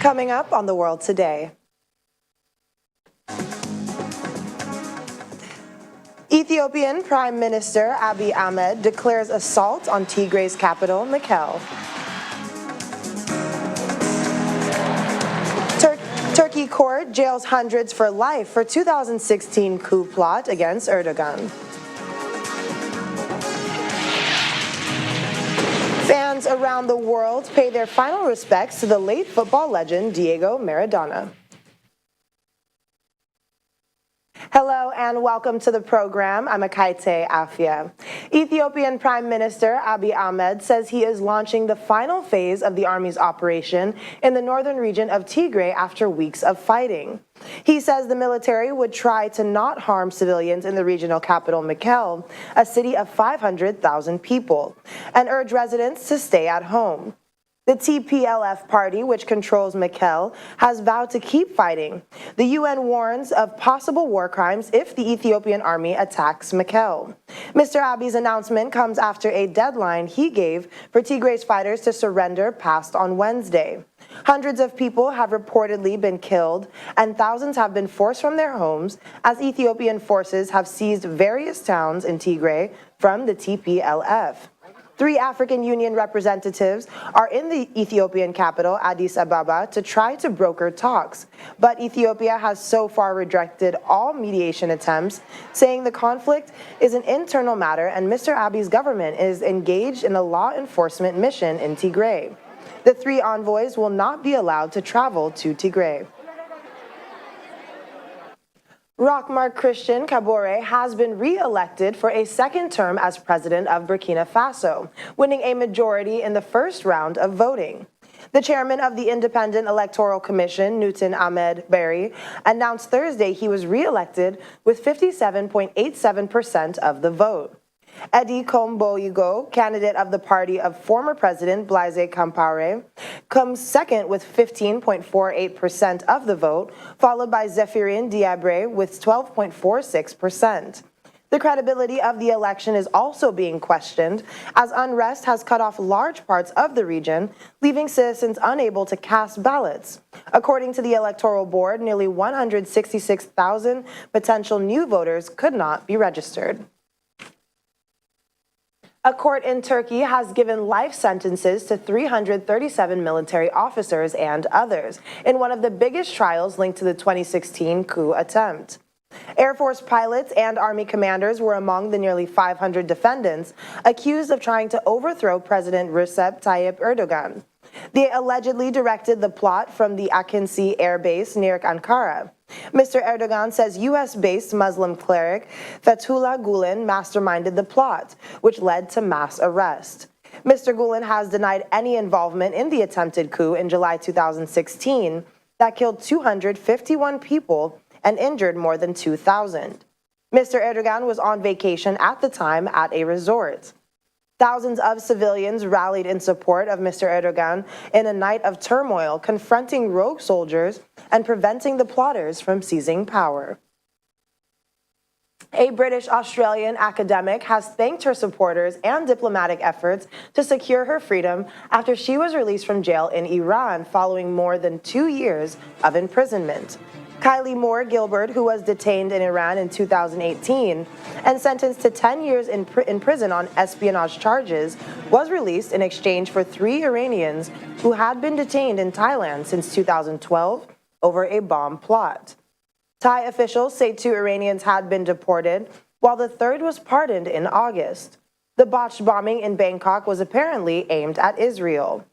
Coming up on The World Today. Ethiopian Prime Minister Abiy Ahmed declares assault on Tigray's capital, Mekelle. Turkey court jails hundreds for life for 2016 coup plot against Erdogan. Fans around the world pay their final respects to the late football legend Diego Maradona. Hello and welcome to the program. I'm Akaite Afia. Ethiopian Prime Minister Abiy Ahmed says he is launching the final phase of the army's operation in the northern region of Tigray after weeks of fighting. He says the military would try to not harm civilians in the regional capital Mekelle, a city of 500,000 people, and urge residents to stay at home. The TPLF party, which controls Mekelle, has vowed to keep fighting. The UN warns of possible war crimes if the Ethiopian army attacks Mekelle. Mr. Abiy's announcement comes after a deadline he gave for Tigray's fighters to surrender passed on Wednesday. Hundreds of people have reportedly been killed and thousands have been forced from their homes as Ethiopian forces have seized various towns in Tigray from the TPLF. 3 African Union representatives are in the Ethiopian capital, Addis Ababa, to try to broker talks. But Ethiopia has so far rejected all mediation attempts, saying the conflict is an internal matter and Mr. Abiy's government is engaged in a law enforcement mission in Tigray. The 3 envoys will not be allowed to travel to Tigray. Rochmark Christian Kabore has been re-elected for a second term as president of Burkina Faso, winning a majority in the first round of voting. The chairman of the Independent Electoral Commission, Newton Ahmed Berry, announced Thursday he was re-elected with 57.87% of the vote. Eddie Komboigo, candidate of the party of former President Blaise Compaoré, comes second with 15.48% of the vote, followed by Zéphirin Diabré with 12.46%. The credibility of the election is also being questioned, as unrest has cut off large parts of the region, leaving citizens unable to cast ballots. According to the Electoral Board, nearly 166,000 potential new voters could not be registered. A court in Turkey has given life sentences to 337 military officers and others in one of the biggest trials linked to the 2016 coup attempt. Air Force pilots and Army commanders were among the nearly 500 defendants accused of trying to overthrow President Recep Tayyip Erdogan. They allegedly directed the plot from the Akinci Air Base near Ankara. Mr. Erdogan says U.S.-based Muslim cleric Fethullah Gulen masterminded the plot, which led to mass arrest. Mr. Gulen has denied any involvement in the attempted coup in July 2016 that killed 251 people and injured more than 2,000. Mr. Erdogan was on vacation at the time at a resort. Thousands of civilians rallied in support of Mr. Erdogan in a night of turmoil, confronting rogue soldiers and preventing the plotters from seizing power. A British-Australian academic has thanked her supporters and diplomatic efforts to secure her freedom after she was released from jail in Iran following more than 2 years of imprisonment. Kylie Moore Gilbert, who was detained in Iran in 2018 and sentenced to 10 years in prison on espionage charges, was released in exchange for 3 Iranians who had been detained in Thailand since 2012 over a bomb plot. Thai officials say 2 Iranians had been deported, while the third was pardoned in August. The botched bombing in Bangkok was apparently aimed at Israel.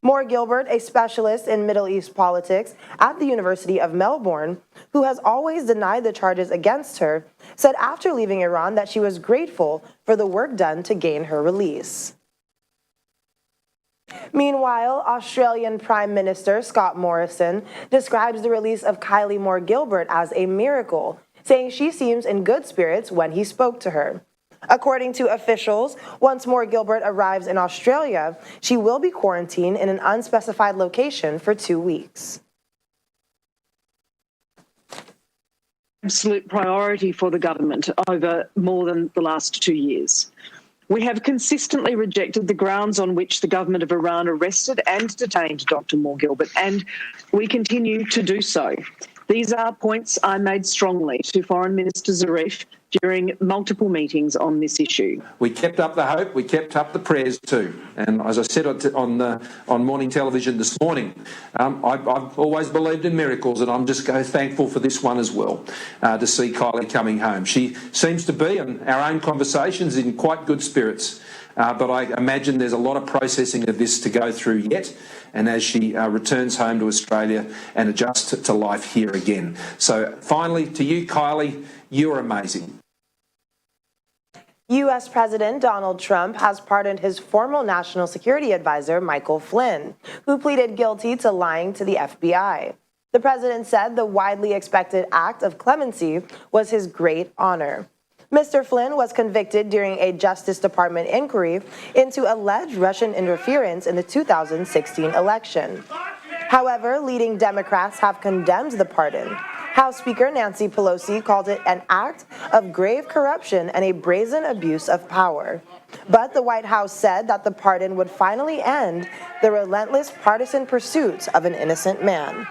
Moore Gilbert, a specialist in Middle East politics at the University of Melbourne, who has always denied the charges against her, said after leaving Iran that she was grateful for the work done to gain her release. Meanwhile, Australian Prime Minister Scott Morrison describes the release of Kylie Moore Gilbert as a miracle, saying she seems in good spirits when he spoke to her. According to officials, once Moore Gilbert arrives in Australia, she will be quarantined in an unspecified location for 2 weeks. Absolute priority for the government over more than the last 2 years. We have consistently rejected the grounds on which the government of Iran arrested and detained Dr. Moore Gilbert, and we continue to do so. These are points I made strongly to Foreign Minister Zarif during multiple meetings on this issue. We kept up the hope, we kept up the prayers too. And as I said on morning television this morning, I've always believed in miracles, and I'm just thankful for this one as well, to see Kylie coming home. She seems to be, in our own conversations, in quite good spirits. But I imagine there's a lot of processing of this to go through yet, and as she returns home to Australia and adjusts to life here again. So finally, to you, Kylie, you're amazing. U.S. President Donald Trump has pardoned his former national security advisor, Michael Flynn, who pleaded guilty to lying to the FBI. The president said the widely expected act of clemency was his great honor. Mr. Flynn was convicted during a Justice Department inquiry into alleged Russian interference in the 2016 election. However, leading Democrats have condemned the pardon. House Speaker Nancy Pelosi called it an act of grave corruption and a brazen abuse of power. But the White House said that the pardon would finally end the relentless partisan pursuits of an innocent man.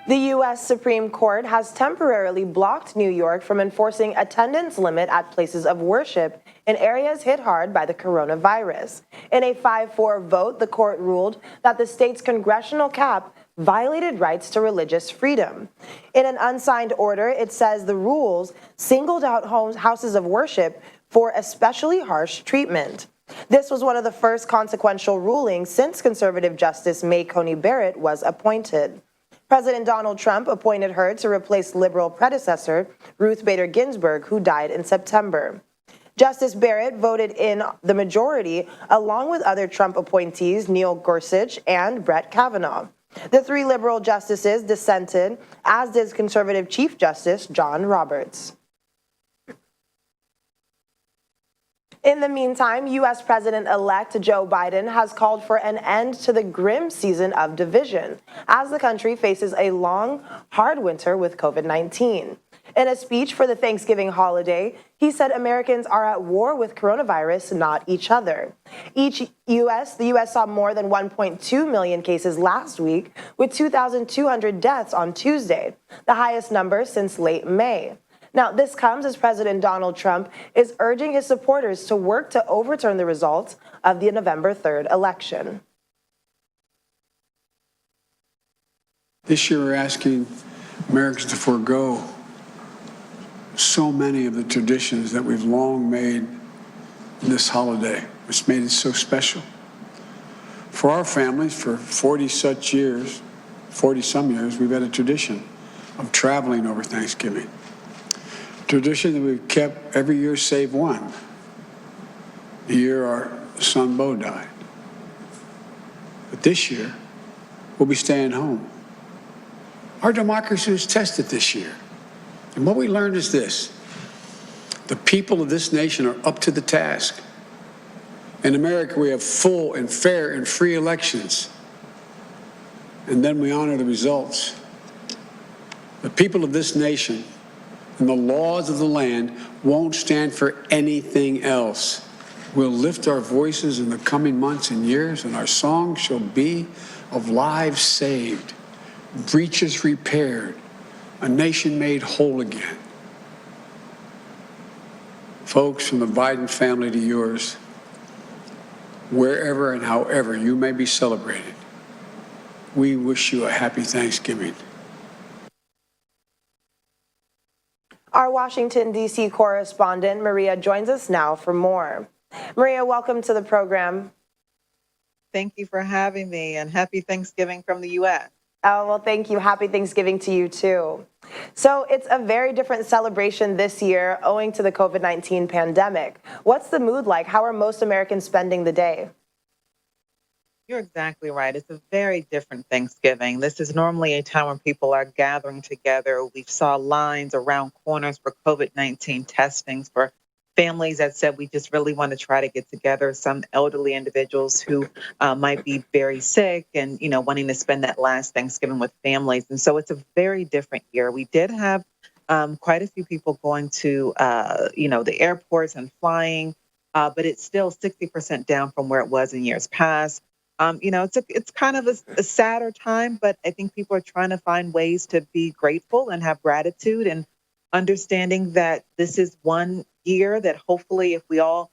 The U.S. Supreme Court has temporarily blocked New York from enforcing attendance limit at places of worship in areas hit hard by the coronavirus. In a 5-4 vote, the court ruled that the state's congressional cap violated rights to religious freedom. In an unsigned order, it says the rules singled out houses of worship for especially harsh treatment. This was one of the first consequential rulings since conservative Justice May Coney Barrett was appointed. President Donald Trump appointed her to replace liberal predecessor Ruth Bader Ginsburg, who died in September. Justice Barrett voted in the majority, along with other Trump appointees Neil Gorsuch and Brett Kavanaugh. The three liberal justices dissented, as did conservative Chief Justice John Roberts. In the meantime, U.S. President-elect Joe Biden has called for an end to the grim season of division as the country faces a long, hard winter with COVID-19. In a speech for the Thanksgiving holiday, he said Americans are at war with coronavirus, not each other. The U.S. saw more than 1.2 million cases last week, with 2,200 deaths on Tuesday, the highest number since late May. Now, this comes as President Donald Trump is urging his supporters to work to overturn the results of the November 3rd election. This year, we're asking Americans to forego so many of the traditions that we've long made in this holiday, which made it so special. For our families, for 40-some years, we've had a tradition of traveling over Thanksgiving. Tradition that we've kept every year save one, the year our son Bo died. But this year, we'll be staying home. Our democracy was tested this year. And what we learned is this: the people of this nation are up to the task. In America, we have full and fair and free elections. And then we honor the results. The people of this nation and the laws of the land won't stand for anything else. We'll lift our voices in the coming months and years, and our song shall be of lives saved, breaches repaired, a nation made whole again. Folks, from the Biden family to yours, wherever and however you may be celebrated, we wish you a happy Thanksgiving. Our Washington, D.C. correspondent, Maria, joins us now for more. Maria, welcome to the program. Thank you for having me, and happy Thanksgiving from the U.S. Oh, well, thank you. Happy Thanksgiving to you, too. So it's a very different celebration this year owing to the COVID-19 pandemic. What's the mood like? How are most Americans spending the day? You're exactly right. It's a very different Thanksgiving. This is normally a time when people are gathering together. We saw lines around corners for COVID-19 testings for families that said we just really want to try to get together, some elderly individuals who might be very sick and, wanting to spend that last Thanksgiving with families. And so it's a very different year. We did have quite a few people going to, the airports and flying, but it's still 60% down from where it was in years past. It's kind of a sadder time, but I think people are trying to find ways to be grateful and have gratitude and understanding that this is one year that hopefully if we all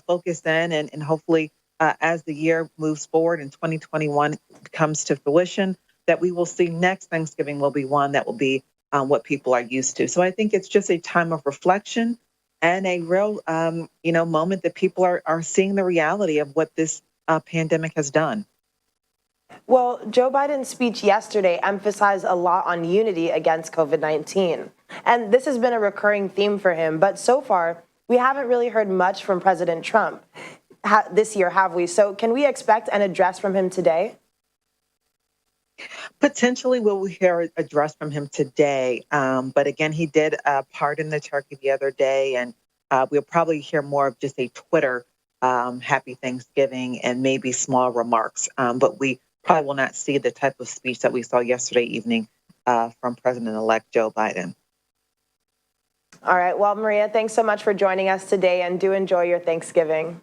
focus in and hopefully as the year moves forward and 2021 comes to fruition, that we will see next Thanksgiving will be one that will be what people are used to. So I think it's just a time of reflection and a real, moment that people are seeing the reality of what this pandemic has done. Well, Joe Biden's speech yesterday emphasized a lot on unity against COVID-19. And this has been a recurring theme for him. But so far, we haven't really heard much from President Trump this year, have we? So can we expect an address from him today? Potentially we'll hear an address from him today. But again, he did pardon the turkey the other day. And we'll probably hear more of just a Twitter happy Thanksgiving and maybe small remarks. But we probably will not see the type of speech that we saw yesterday evening from President-elect Joe Biden. All right. Well, Maria, thanks so much for joining us today, and do enjoy your Thanksgiving.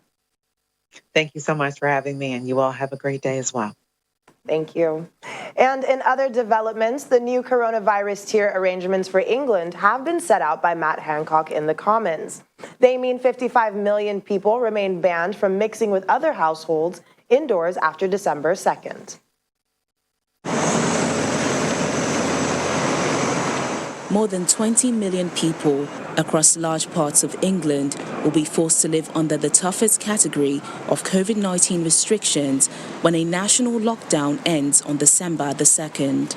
Thank you so much for having me, and you all have a great day as well. Thank you. And in other developments, the new coronavirus tier arrangements for England have been set out by Matt Hancock in the Commons. They mean 55 million people remain banned from mixing with other households indoors after December 2nd. More than 20 million people across large parts of England will be forced to live under the toughest category of COVID-19 restrictions when a national lockdown ends on December the 2nd.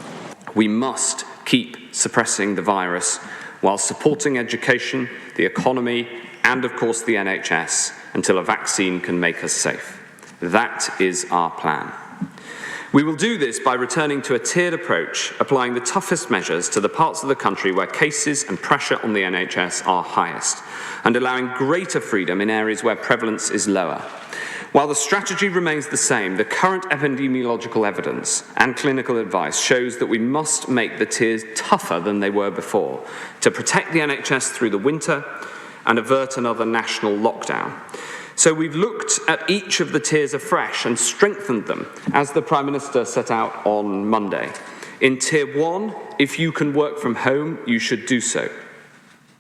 We must keep suppressing the virus while supporting education, the economy, and of course the NHS until a vaccine can make us safe. That is our plan. We will do this by returning to a tiered approach, applying the toughest measures to the parts of the country where cases and pressure on the NHS are highest, and allowing greater freedom in areas where prevalence is lower. While the strategy remains the same, the current epidemiological evidence and clinical advice shows that we must make the tiers tougher than they were before to protect the NHS through the winter and avert another national lockdown. So we've looked at each of the tiers afresh and strengthened them, as the Prime Minister set out on Monday. In Tier 1, if you can work from home, you should do so.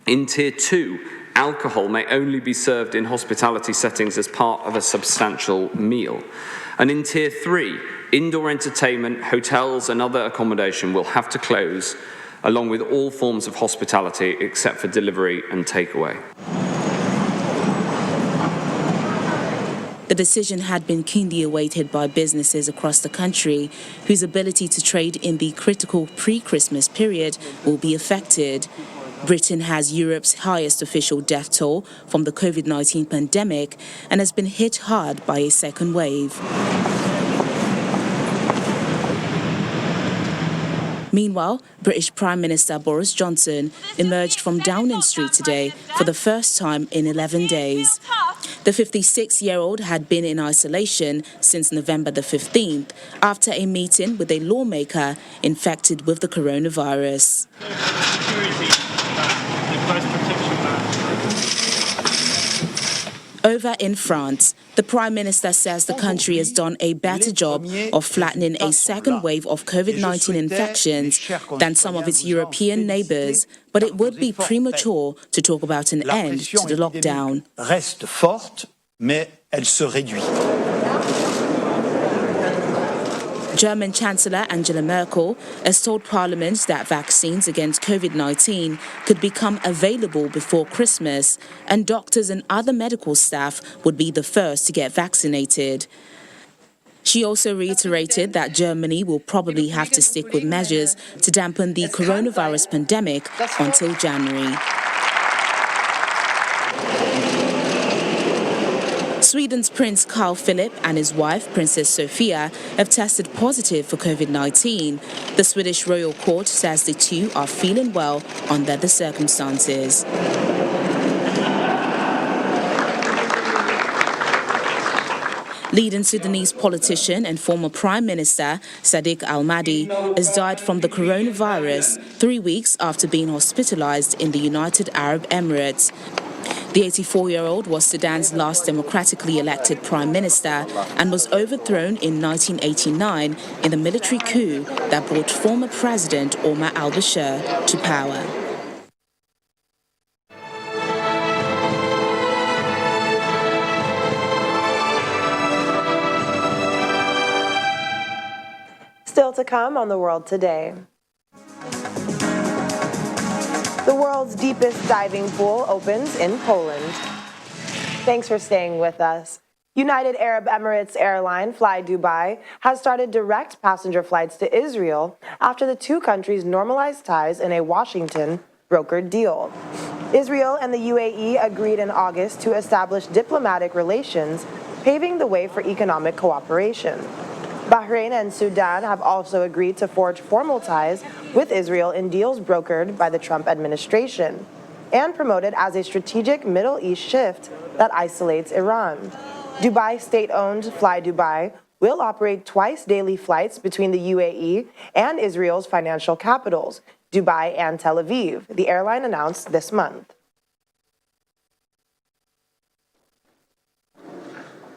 In Tier 2, alcohol may only be served in hospitality settings as part of a substantial meal. And in Tier 3, indoor entertainment, hotels and other accommodation will have to close, along with all forms of hospitality except for delivery and takeaway. The decision had been keenly awaited by businesses across the country, whose ability to trade in the critical pre-Christmas period will be affected. Britain has Europe's highest official death toll from the COVID-19 pandemic and has been hit hard by a second wave. Meanwhile, British Prime Minister Boris Johnson emerged from Downing Street today for the first time in 11 days. The 56-year-old had been in isolation since November the 15th after a meeting with a lawmaker infected with the coronavirus. Over in France, the Prime Minister says the country has done a better job of flattening a second wave of COVID-19 infections than some of its European neighbours, but it would be premature to talk about an end to the lockdown. Reste forte, mais elle se réduit. German Chancellor Angela Merkel has told Parliament that vaccines against COVID-19 could become available before Christmas, and doctors and other medical staff would be the first to get vaccinated. She also reiterated that Germany will probably have to stick with measures to dampen the coronavirus pandemic until January. Sweden's Prince Carl Philip and his wife, Princess Sofia, have tested positive for COVID-19. The Swedish royal court says the two are feeling well under the circumstances. Leading Sudanese politician and former Prime Minister Sadiq al-Mahdi has died from the coronavirus 3 weeks after being hospitalized in the United Arab Emirates. The 84-year-old was Sudan's last democratically elected prime minister and was overthrown in 1989 in the military coup that brought former President Omar al-Bashir to power. Still to come on The World Today. The world's deepest diving pool opens in Poland. Thanks for staying with us. United Arab Emirates airline Fly Dubai has started direct passenger flights to Israel after the two countries normalized ties in a Washington-brokered deal. Israel and the UAE agreed in August to establish diplomatic relations, paving the way for economic cooperation. Bahrain and Sudan have also agreed to forge formal ties with Israel in deals brokered by the Trump administration and promoted as a strategic Middle East shift that isolates Iran. Dubai state-owned Fly Dubai will operate twice daily flights between the UAE and Israel's financial capitals, Dubai and Tel Aviv, the airline announced this month.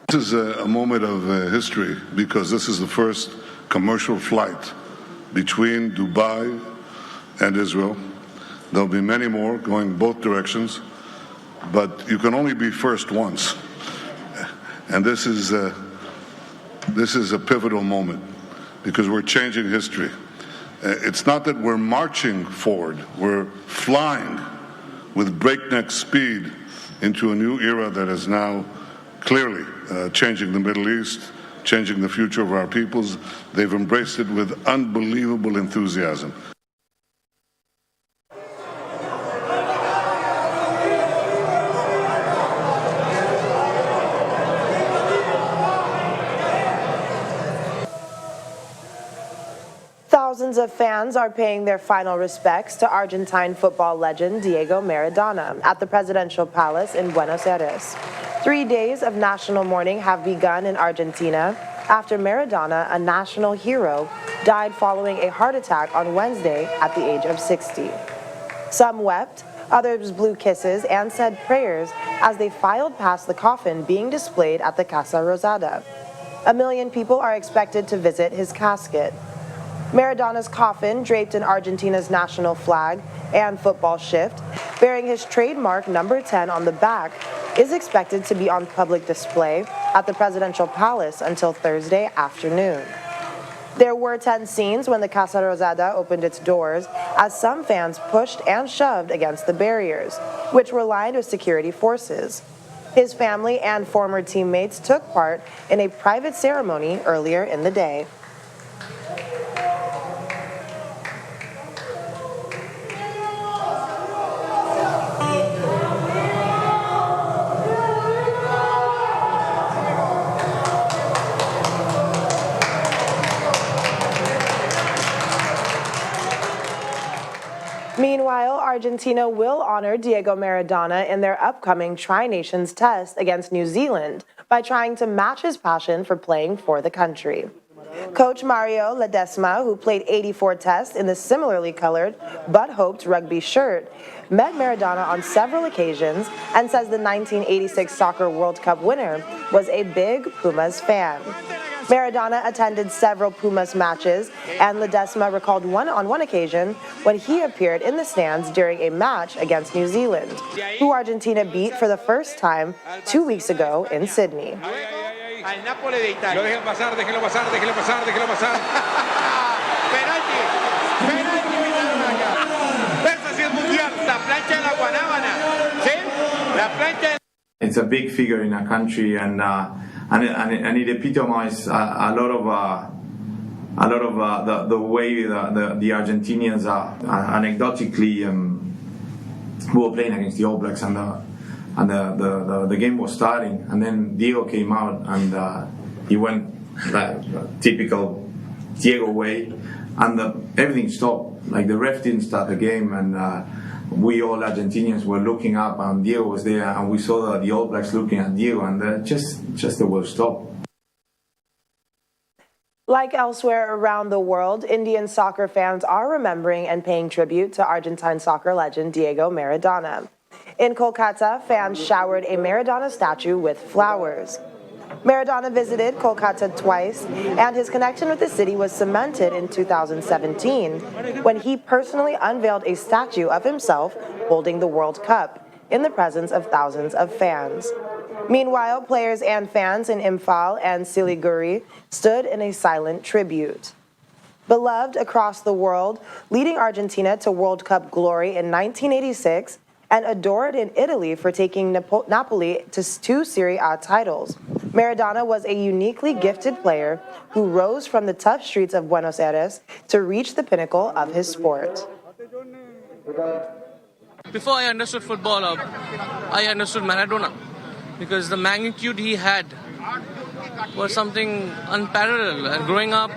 This is a moment of history because this is the first commercial flight between Dubai and Israel. There'll be many more going both directions, but you can only be first once. And this is a pivotal moment because we're changing history. It's not that we're marching forward, we're flying with breakneck speed into a new era that is now clearly changing the Middle East, changing the future of our peoples. They've embraced it with unbelievable enthusiasm. Thousands of fans are paying their final respects to Argentine football legend Diego Maradona at the presidential palace in Buenos Aires. 3 days of national mourning have begun in Argentina after Maradona, a national hero, died following a heart attack on Wednesday at the age of 60. Some wept, others blew kisses and said prayers as they filed past the coffin being displayed at the Casa Rosada. 1 million people are expected to visit his casket. Maradona's coffin, draped in Argentina's national flag and football shift, bearing his trademark number 10 on the back, is expected to be on public display at the presidential palace until Thursday afternoon. There were tense scenes when the Casa Rosada opened its doors as some fans pushed and shoved against the barriers, which were lined with security forces. His family and former teammates took part in a private ceremony earlier in the day. Meanwhile, Argentina will honor Diego Maradona in their upcoming Tri-Nations test against New Zealand by trying to match his passion for playing for the country. Coach Mario Ledesma, who played 84 tests in the similarly colored but hoped rugby shirt, met Maradona on several occasions and says the 1986 Soccer World Cup winner was a big Pumas fan. Maradona attended several Pumas matches, and Ledesma recalled on one occasion when he appeared in the stands during a match against New Zealand, who Argentina beat for the first time 2 weeks ago in Sydney. It's a big figure in a country, and it epitomizes a lot of the way the Argentinians are anecdotically who were playing against the All Blacks, and the game was starting, and then Diego came out, and he went typical Diego way, and everything stopped. Like the ref didn't start the game, and we all Argentinians were looking up, and Diego was there, and we saw the All Blacks looking at Diego, and just the world stopped. Like elsewhere around the world, Indian soccer fans are remembering and paying tribute to Argentine soccer legend Diego Maradona. In Kolkata, fans showered a Maradona statue with flowers. Maradona visited Kolkata twice, and his connection with the city was cemented in 2017 when he personally unveiled a statue of himself holding the World Cup in the presence of thousands of fans. Meanwhile, players and fans in Imphal and Siliguri stood in a silent tribute. Beloved across the world, leading Argentina to World Cup glory in 1986, and adored in Italy for taking Napoli to 2 Serie A titles, Maradona was a uniquely gifted player who rose from the tough streets of Buenos Aires to reach the pinnacle of his sport. Before I understood football, I understood Maradona because the magnitude he had was something unparalleled. And growing up,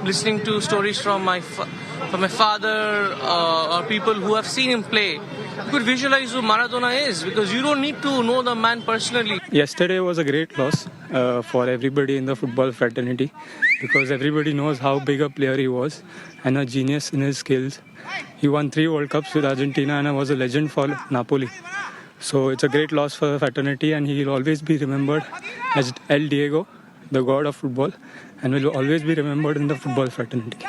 listening to stories from my father or people who have seen him play, you could visualize who Maradona is because you don't need to know the man personally. Yesterday was a great loss for everybody in the football fraternity because everybody knows how big a player he was and a genius in his skills. He won 3 World Cups with Argentina and was a legend for Napoli. So it's a great loss for the fraternity, and he will always be remembered as El Diego, the god of football, and will always be remembered in the football fraternity.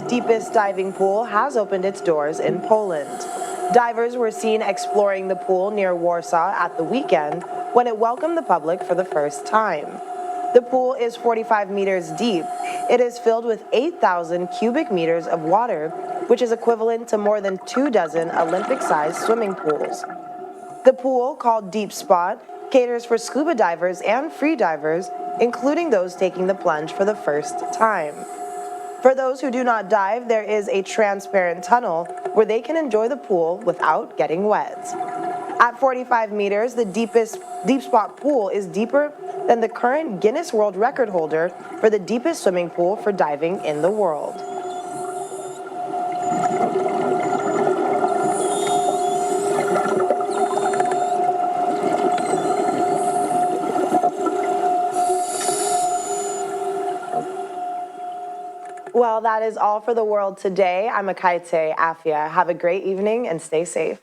Deepest diving pool has opened its doors in Poland. Divers were seen exploring the pool near Warsaw at the weekend when it welcomed the public for the first time. The pool is 45 meters deep. It is filled with 8,000 cubic meters of water, which is equivalent to more than 24 Olympic-sized swimming pools. The pool, called Deep Spot, caters for scuba divers and free divers, including those taking the plunge for the first time. For those who do not dive, there is a transparent tunnel where they can enjoy the pool without getting wet. At 45 meters, the Deep Spot pool is deeper than the current Guinness World Record holder for the deepest swimming pool for diving in the world. Well, that is all for the world today. I'm Akaite Afia. Have a great evening and stay safe.